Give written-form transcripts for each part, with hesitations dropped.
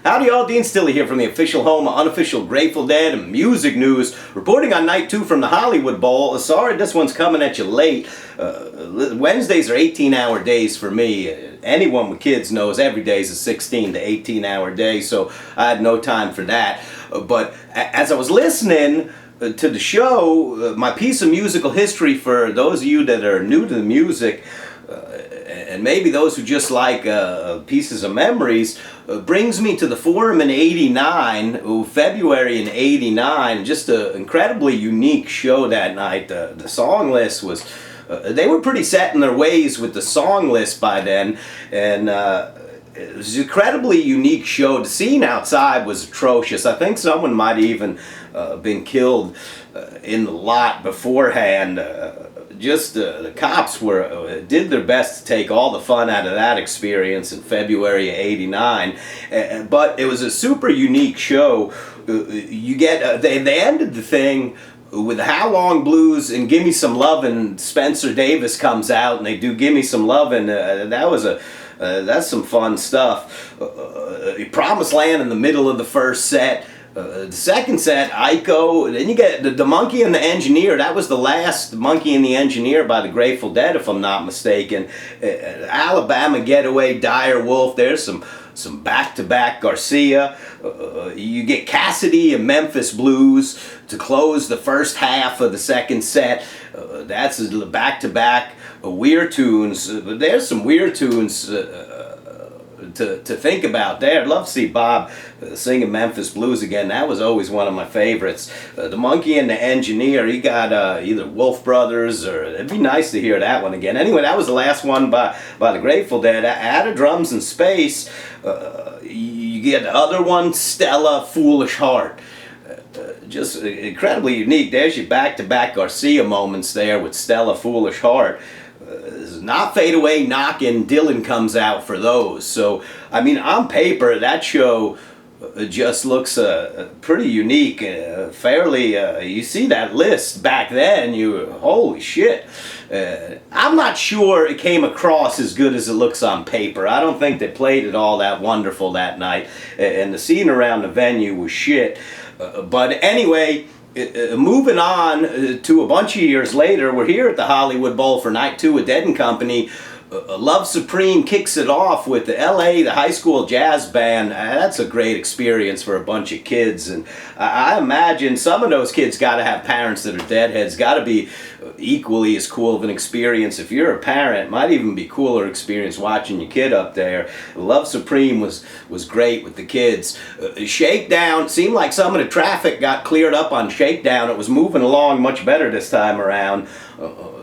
Howdy y'all, Dean Stella here from the official home of unofficial Grateful Dead and music news, reporting on night 2 from the Hollywood Bowl. Sorry this one's coming at you late. Wednesdays are 18-hour days for me. Anyone with kids knows every day is a 16 to 18-hour day, so I had no time for that. But as I was listening to the show, my piece of musical history for those of you that are new to the music, and maybe those who just like pieces of memories, brings me to the Forum in '89, February in '89. Just an incredibly unique show that night. The song list was, they were pretty set in their ways with the song list by then, and it was an incredibly unique show. The scene outside was atrocious. I think someone might have even been killed in the lot beforehand. The cops did their best to take all the fun out of that experience in February of '89, but it was a super unique show. You get they ended the thing with How Long Blues and Gimme Some Lovin'. Spencer Davis comes out and they do Gimme Some Lovin'. That's some fun stuff. Promised Land in the middle of the first set. The second set, Ico, then you get the Monkey and the Engineer. That was the last Monkey and the Engineer by the Grateful Dead, if I'm not mistaken. Alabama Getaway, Dire Wolf. There's some back-to-back Garcia. You get Cassidy and Memphis Blues to close the first half of the second set. That's back-to-back weird tunes. There's some weird tunes to think about there. I'd love to see Bob singing Memphis Blues again. That was always one of my favorites. The Monkey and the Engineer, he got either Wolf Brothers, or it'd be nice to hear that one again. Anyway, that was the last one by the Grateful Dead. Out of Drums in Space, you get the other one, Stella, Foolish Heart. Just incredibly unique. There's your back-to-back Garcia moments there with Stella, Foolish Heart. Not Fade Away, Knockin', Dylan comes out for those. So, I mean, on paper, that show just looks pretty unique. Fairly, you see that list back then, holy shit. I'm not sure it came across as good as it looks on paper. I don't think they played it all that wonderful that night. And the scene around the venue was shit. But anyway, moving on to a bunch of years later, we're here at the Hollywood Bowl for night 2 with Dead & Company. Love Supreme kicks it off with the the high school jazz band. That's a great experience for a bunch of kids, and I imagine some of those kids got to have parents that are deadheads. Got to be equally as cool of an experience. If you're a parent, it might even be cooler experience watching your kid up there. Love Supreme was great with the kids. Shakedown, seemed like some of the traffic got cleared up on Shakedown. It was moving along much better this time around.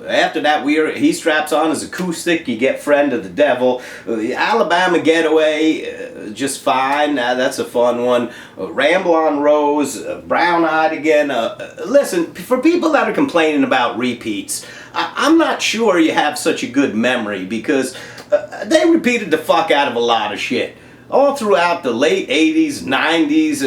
After that, he straps on his acoustic. You get Friend of the Devil. Alabama Getaway, just fine. That's a fun one. Ramble on Rose, Brown Eyed Again. Listen, for people that are complaining about repeats, I'm not sure you have such a good memory, because they repeated the fuck out of a lot of shit. All throughout the late 80s, 90s,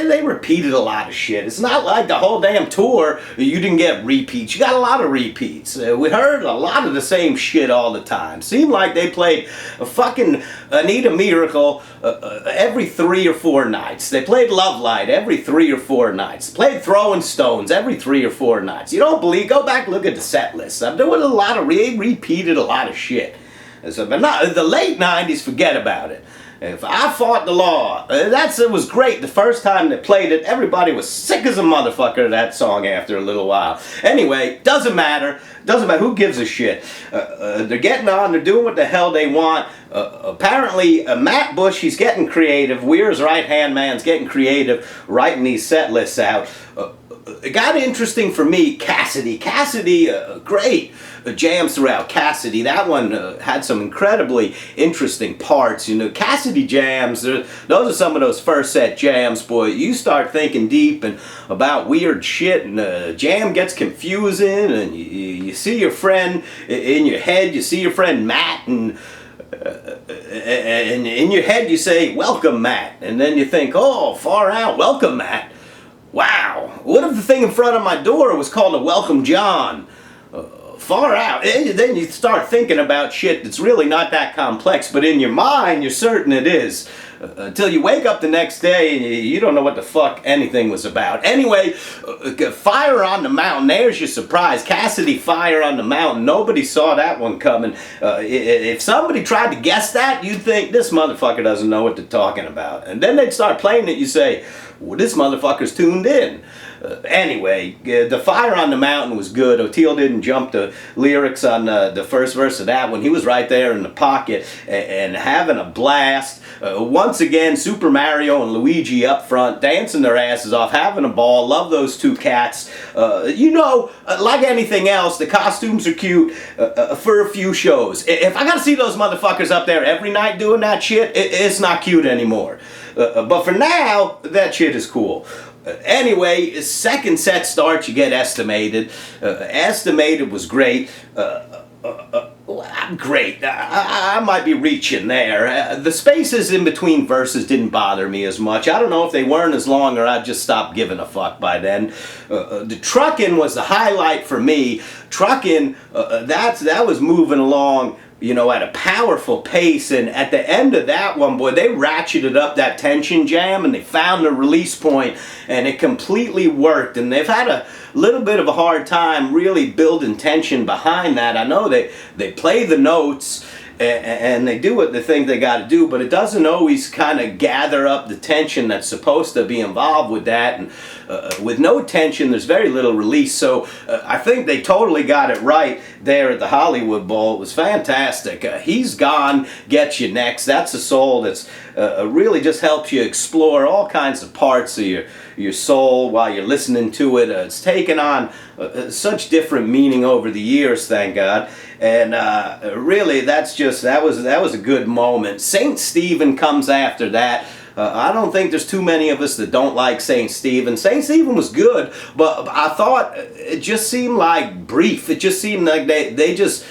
they repeated a lot of shit. It's not like the whole damn tour, you didn't get repeats. You got a lot of repeats. We heard a lot of the same shit all the time. Seemed like they played a fucking Anita Miracle every 3 or 4 nights. They played Love Light every 3 or 4 nights. Played Throwing Stones every 3 or 4 nights. You don't believe? Go back and look at the set list. There was a lot of, they repeated a lot of shit. So, but not, the late 90s, forget about it. If I Fought the Law, it was great. The first time they played it, everybody was sick as a motherfucker of that song after a little while. Anyway, doesn't matter. Doesn't matter. Who gives a shit? They're getting on. They're doing what the hell they want. Apparently, Matt Bush, he's getting creative. Weir's right-hand man's getting creative, writing these set lists out. It got interesting for me, Cassidy. Cassidy, great jams throughout Cassidy. That one had some incredibly interesting parts. You know, Cassidy jams, those are some of those first set jams, boy. You start thinking deep and about weird shit, and the jam gets confusing, and you see your friend in your head, you see your friend Matt, and in your head you say, "Welcome, Matt," and then you think, "Oh, far out, welcome, Matt. Wow, what if the thing in front of my door was called a Welcome John?" Far out. And then you start thinking about shit that's really not that complex, but in your mind, you're certain it is. until you wake up the next day and you don't know what the fuck anything was about. Anyway, Fire on the Mountain, there's your surprise. Cassidy, Fire on the Mountain. Nobody saw that one coming. If somebody tried to guess that, you'd think, this motherfucker doesn't know what they're talking about. And then they'd start playing it, you say, well, this motherfucker's tuned in. Anyway, the Fire on the Mountain was good. O'Teal didn't jump the lyrics on the first verse of that one. He was right there in the pocket and having a blast. Once again, Super Mario and Luigi up front, dancing their asses off, having a ball. Love those two cats. You know, like anything else, the costumes are cute for a few shows. If I gotta see those motherfuckers up there every night doing that shit, it's not cute anymore. But for now, that shit is cool. Anyway, second set starts, you get Estimated. Estimated was great. Great. I might be reaching there. The spaces in between verses didn't bother me as much. I don't know if they weren't as long or I'd just stopped giving a fuck by then. The Truckin was the highlight for me. Truckin, that was moving along, you know, at a powerful pace, and at the end of that one, boy, they ratcheted up that tension jam and they found the release point and it completely worked, and they've had a little bit of a hard time really building tension behind that. I know they play the notes and they do what they think they got to do, but it doesn't always kind of gather up the tension that's supposed to be involved with that, and with no tension there's very little release. So I think they totally got it right there at the Hollywood Bowl. It was fantastic. He's Gone, Get You Next. That's a soul that's really just helps you explore all kinds of parts of your soul while you're listening to it. It's taken on such different meaning over the years, thank God. And really, that was a good moment. Saint Stephen comes after that. I don't think there's too many of us that don't like Saint Stephen. Saint Stephen was good, but I thought it just seemed like brief. It just seemed like they just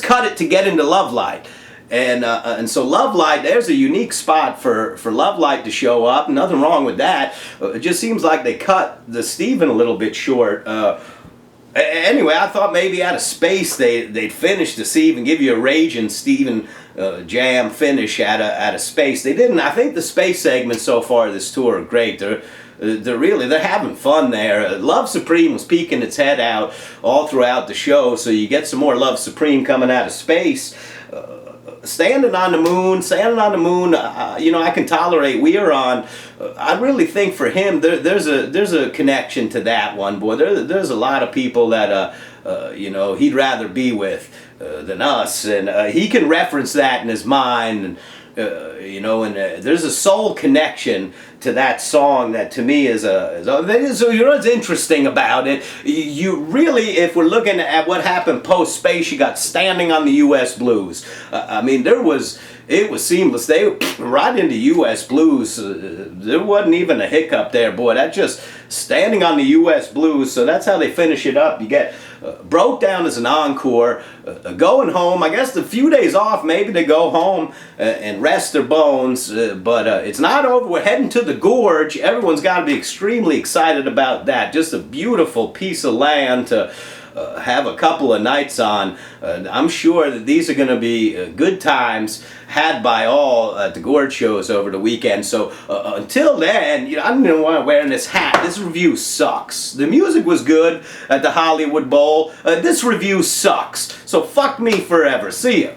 cut it to get into Love Light. And so Love Light, there's a unique spot for Love Light to show up. Nothing wrong with that. It just seems like they cut the Stephen a little bit short. Anyway, I thought maybe out of space they'd finish the Stephen, give you a raging Stephen jam finish out of space. They didn't. I think the space segments so far this tour are great. They're having fun there. Love Supreme was peeking its head out all throughout the show, so you get some more Love Supreme coming out of space. Standing on the Moon, you know, I can tolerate We're On. I really think for him there's a connection to that one, boy. There's a lot of people that you know, he'd rather be with than us, and he can reference that in his mind, and you know, and there's a soul connection to that song that to me is you know what's interesting about it. You really, if we're looking at what happened post space, you got Standing on the U.S. Blues. I mean, it was seamless. They were right into U.S. Blues. There wasn't even a hiccup there, boy. That just Standing on the U.S. Blues. So that's how they finish it up. You get Broke Down as an encore, Going Home. I guess a few days off, maybe to go home and rest their bones, but it's not over. We're heading to the Gorge. Everyone's got to be extremely excited about that. Just a beautiful piece of land to have a couple of nights on. I'm sure that these are going to be good times had by all at the Gorge shows over the weekend. So until then, you know, I don't even want to wear this hat. This review sucks. The music was good at the Hollywood Bowl. This review sucks. So fuck me forever. See ya.